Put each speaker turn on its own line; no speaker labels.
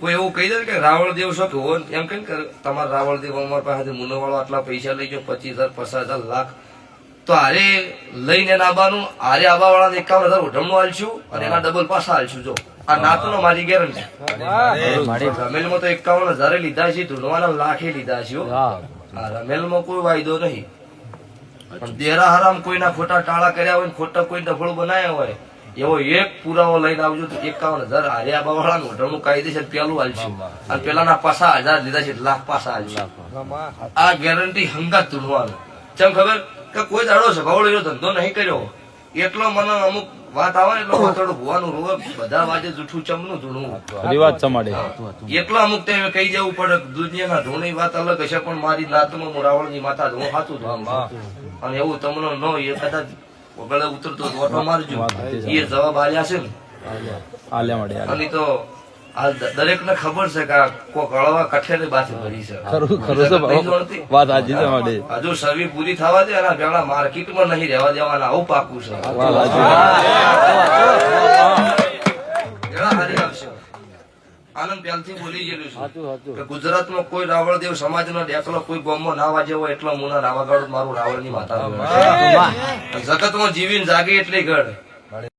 કોઈ એવું કહી દે કે રાવળદેવ શું કે હોય એમ કઈ કે તમારા રાવળદેવ અમારા પાસે મુનો વાળો આટલા પૈસા લઈ ગયો 25,000 50,000 લાખ તો આરે લઈને આવવાનું આરે આવવા વાળાને 51,000 ઉઢમણું આલશું અને એના ડબલ પાછા આલશું જો આ નાતનો મારી ગેરંટી રમેલમાં તો 51,000 લીધા છે ધૂનવાના લાખે લીધા છે આ રમેલમાં કોઈ વાયદો નહીં પણ દેરા હરામ કોઈના ખોટા ટાળા કર્યા હોય ખોટા કોઈ ડફળું બનાવ્યા હોય એવો એક પુરાવો લઈને આવજો તો 51,000 હારે આબા વાળાનું ઉઢમણું કાયદેસર પેલું આલશું અને પેલાના પાછા 1,000 લીધા છે લાખ પાછા આલશું આ ગેરંટી હંગાત ધૂનવાનું ચમ ખબર કે કોઈ દાડો સભાવડો એવો ધંધો નહીં કર્યો એટલો મને અમુક વાત આવે એટલો વાતડો ભુવાનું રોવે બધા વાજે જૂઠું ચમનું ધૂણું
વાત ચમાડે
એટલો અમુક ટાઈમે કહી જવું પડે દુનિયાના ધૂણી વાત અલગ હશે પણ મારી નાતમાં હું રાવણની માતા હું સાચું ધોમ અને એવું તમને ન એ કદાચ ગળે ઉતરતો ઓટો મારજો એ જવાબ આલ્યા છે ને
આલ્યા મળે
અને તો આ દરેક ને ખબર છે કે કોક અળવા કઠેરે બાથી ભરી છે
વાત હાજી છે મળે
હજુ સર્વી પૂરી થવા દે અને પેલા માર્કેટમાં નહીં રહેવા દેવાના આવું પાકું છે આનંદ પહેલથી બોલી ગયેલું છે કે ગુજરાતમાં કોઈ રાવળદેવ સમાજનો દેખલો કોઈ ગામમાં ના વાજે હોય એટલા મુના નાવાગાડું મારું રાવણની માતા જગતમાં જીવીને જાગે એટલી ગઢ